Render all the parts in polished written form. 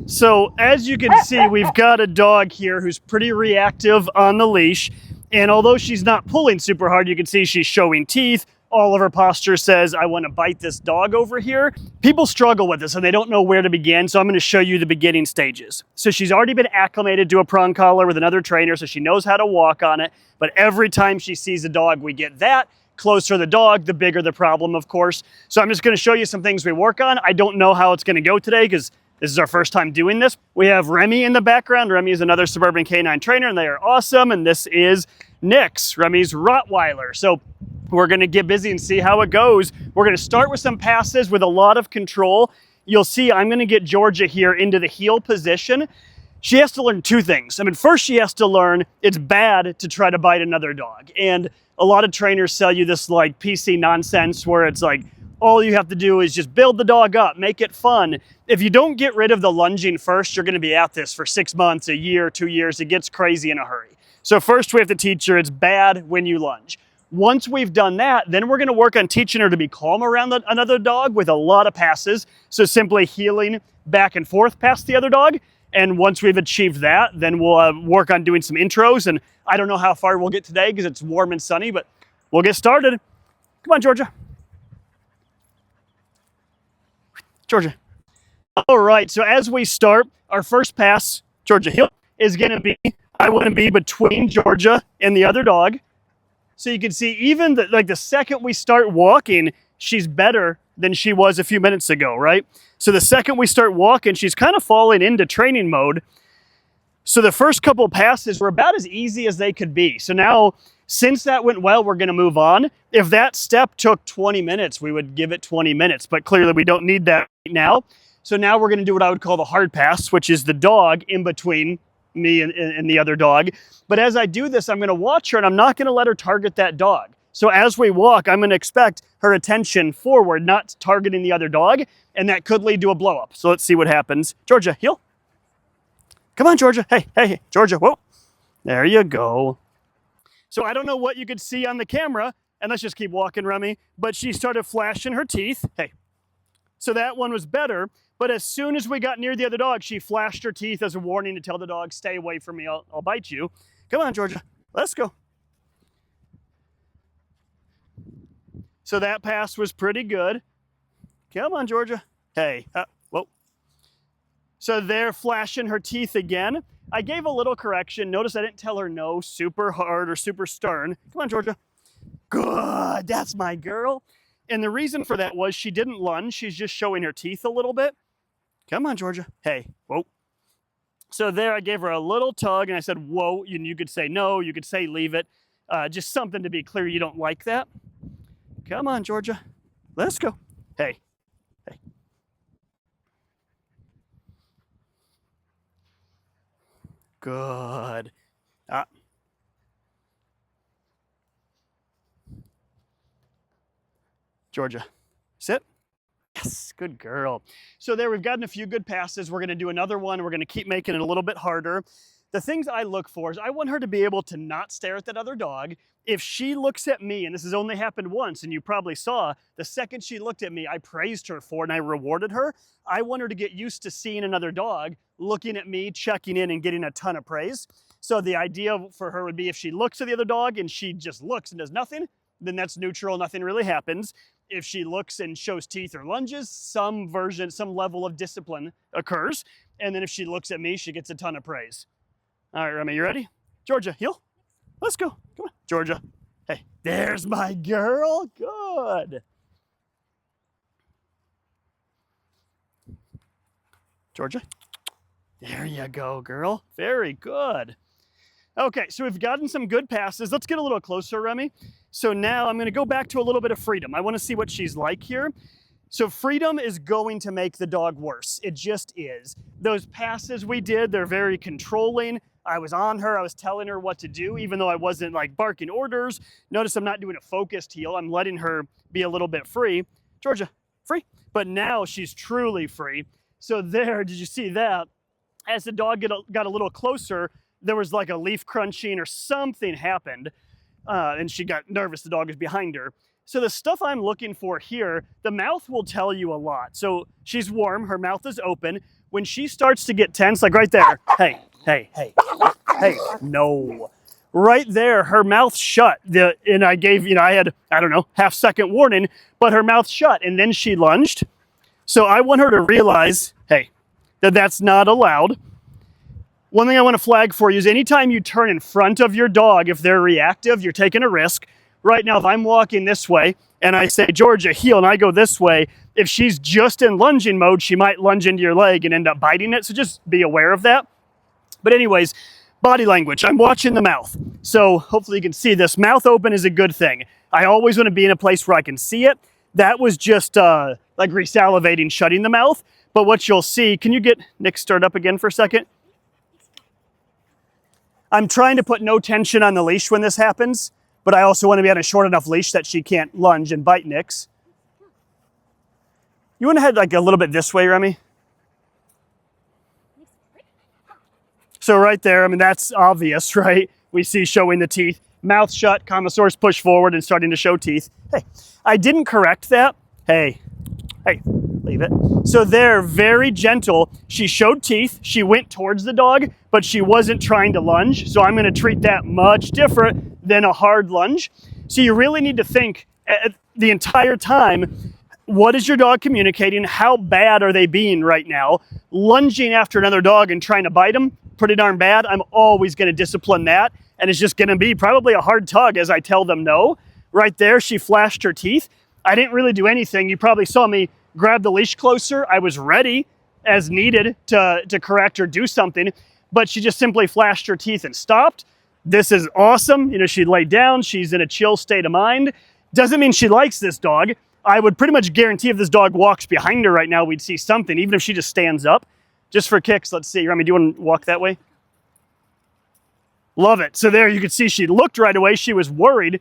So as you can see, we've got a dog here who's pretty reactive on the leash. And although she's not pulling super hard, you can see she's showing teeth. All of her posture says, I want to bite this dog over here. People struggle with this and they don't know where to begin. So I'm going to show you the beginning stages. So she's already been acclimated to a prong collar with another trainer, so she knows how to walk on it. But every time she sees a dog, we get that. Closer the dog, the bigger the problem, of course. So I'm just going to show you some things we work on. I don't know how it's going to go today because this is our first time doing this. We have Remy in the background. Remy is another Suburban canine trainer and they are awesome. And this is Nix, Remy's Rottweiler. So we're gonna get busy and see how it goes. We're gonna start with some passes with a lot of control. You'll see I'm gonna get Georgia here into the heel position. She has to learn two things. I mean, first she has to learn it's bad to try to bite another dog. And a lot of trainers sell you this like PC nonsense where it's like, all you have to do is just build the dog up, make it fun. If you don't get rid of the lunging first, you're gonna be at this for 6 months, a year, 2 years. It gets crazy in a hurry. So first we have to teach her it's bad when you lunge. Once we've done that, then we're gonna work on teaching her to be calm around another dog with a lot of passes. So simply heeling back and forth past the other dog. And once we've achieved that, then we'll work on doing some intros. And I don't know how far we'll get today because it's warm and sunny, but we'll get started. Come on, Georgia. Georgia. All right, so as we start, our first pass, Georgia heel, is gonna be, I wanna be between Georgia and the other dog. So you can see even the second we start walking, she's better than she was a few minutes ago, right? So the second we start walking, she's kind of falling into training mode. So the first couple passes were about as easy as they could be. So now, since that went well, we're gonna move on. If that step took 20 minutes, we would give it 20 minutes, but clearly we don't need that right now. So now we're gonna do what I would call the hard pass, which is the dog in between me and the other dog. But as I do this, I'm gonna watch her and I'm not gonna let her target that dog. So as we walk, I'm gonna expect her attention forward, not targeting the other dog, and that could lead to a blow up. So let's see what happens. Georgia, heel. Come on, Georgia. Hey, Georgia, whoa. There you go. So I don't know what you could see on the camera, and let's just keep walking, Remy, but she started flashing her teeth. Hey. So that one was better, but as soon as we got near the other dog, she flashed her teeth as a warning to tell the dog, stay away from me, I'll bite you. Come on, Georgia, let's go. So that pass was pretty good. Come on, Georgia. Hey, whoa. So they're flashing her teeth again. I gave a little correction. Notice I didn't tell her no super hard or super stern. Come on, Georgia. Good, that's my girl. And the reason for that was she didn't lunge. She's just showing her teeth a little bit. Come on, Georgia. Hey, whoa. So there I gave her a little tug and I said, whoa, you could say no, you could say leave it. Just something to be clear you don't like that. Come on, Georgia. Let's go. Hey. Good. Georgia, sit. Yes, good girl. So there we've gotten a few good passes. We're gonna do another one. We're gonna keep making it a little bit harder. The things I look for is I want her to be able to not stare at that other dog. If she looks at me, and this has only happened once, and you probably saw, the second she looked at me, I praised her for it and I rewarded her. I want her to get used to seeing another dog looking at me, checking in and getting a ton of praise. So the idea for her would be if she looks at the other dog and she just looks and does nothing, then that's neutral, nothing really happens. If she looks and shows teeth or lunges, some level of discipline occurs. And then if she looks at me, she gets a ton of praise. All right, Remy, you ready? Georgia, heel. Let's go. Come on, Georgia. Hey, there's my girl. Good. Georgia. There you go, girl. Very good. Okay, so we've gotten some good passes. Let's get a little closer, Remy. So now I'm going to go back to a little bit of freedom. I want to see what she's like here. So freedom is going to make the dog worse. It just is. Those passes we did, they're very controlling. I was on her, I was telling her what to do, even though I wasn't like barking orders. Notice I'm not doing a focused heel. I'm letting her be a little bit free. Georgia, free. But now she's truly free. So there, did you see that? As the dog got a little closer, there was like a leaf crunching or something happened. And she got nervous, the dog was behind her. So the stuff I'm looking for here, the mouth will tell you a lot. So she's warm, her mouth is open. When she starts to get tense, like right there, hey, hey, hey, hey, no. Right there, her mouth shut. And I gave, I had, I don't know, half-second warning, but her mouth shut, and then she lunged. So I want her to realize, hey, that that's not allowed. One thing I want to flag for you is anytime you turn in front of your dog, if they're reactive, you're taking a risk. Right now, if I'm walking this way and I say, Georgia, heel, and I go this way, if she's just in lunging mode, she might lunge into your leg and end up biting it. So just be aware of that. But anyways, body language. I'm watching the mouth. So hopefully you can see this. Mouth open is a good thing. I always want to be in a place where I can see it. That was just like resalivating, shutting the mouth. But what you'll see, can you get Nick stirred up again for a second? I'm trying to put no tension on the leash when this happens, but I also want to be on a short enough leash that she can't lunge and bite Nick's. You want to head like a little bit this way, Remy? So right there, I mean, that's obvious, right? We see showing the teeth. Mouth shut, commissures push forward and starting to show teeth. Hey, I didn't correct that. Hey, leave it. So they're very gentle. She showed teeth. She went towards the dog, but she wasn't trying to lunge. So I'm going to treat that much different than a hard lunge. So you really need to think the entire time, what is your dog communicating? How bad are they being right now? Lunging after another dog and trying to bite them, pretty darn bad. I'm always going to discipline that. And it's just going to be probably a hard tug as I tell them no. Right there, she flashed her teeth. I didn't really do anything. You probably saw me grab the leash closer. I was ready as needed to correct or do something, but she just simply flashed her teeth and stopped. This is awesome. She laid down. She's in a chill state of mind. Doesn't mean she likes this dog. I would pretty much guarantee if this dog walks behind her right now, we'd see something, even if she just stands up. Just for kicks, let's see. Remy, do you want to walk that way? Love it. So there you can see she looked right away. She was worried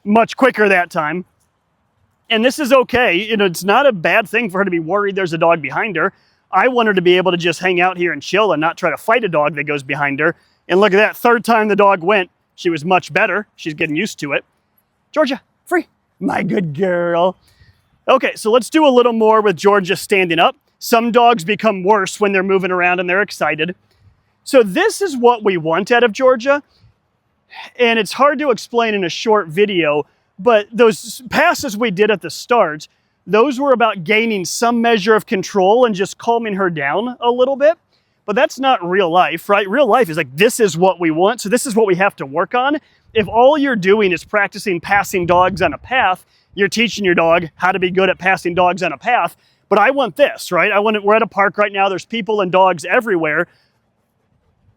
much quicker that time. And this is okay. It's not a bad thing for her to be worried there's a dog behind her. I want her to be able to just hang out here and chill and not try to fight a dog that goes behind her. And look at that. Third time the dog went, she was much better. She's getting used to it. Georgia, free. My good girl. Okay, so let's do a little more with Georgia standing up. Some dogs become worse when they're moving around and they're excited. So this is what we want out of Georgia. And it's hard to explain in a short video, but those passes we did at the start, those were about gaining some measure of control and just calming her down a little bit. But that's not real life, right? Real life is like, this is what we want, so this is what we have to work on. If all you're doing is practicing passing dogs on a path, you're teaching your dog how to be good at passing dogs on a path. But I want this, right? We're at a park right now. There's people and dogs everywhere.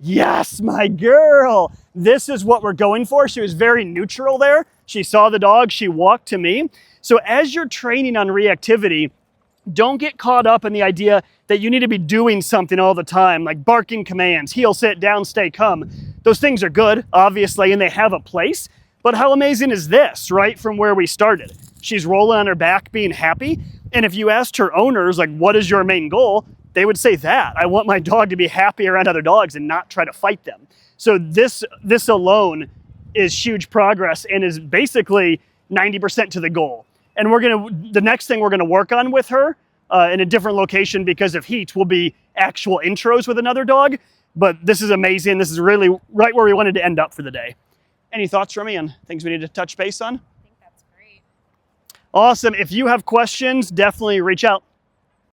Yes, my girl. This is what we're going for. She was very neutral there. She saw the dog. She walked to me. So as you're training on reactivity, don't get caught up in the idea that you need to be doing something all the time, like barking commands, heel, sit, down, stay, come. Those things are good, obviously, and they have a place. But how amazing is this, right, from where we started? She's rolling on her back, being happy. And if you asked her owners, like, what is your main goal? They would say that. I want my dog to be happy around other dogs and not try to fight them. So this alone is huge progress and is basically 90% to the goal. And the next thing we're gonna work on with her in a different location because of heat will be actual intros with another dog. But this is amazing. This is really right where we wanted to end up for the day. Any thoughts, Remy, on things we need to touch base on? I think that's great. Awesome. If you have questions, definitely reach out.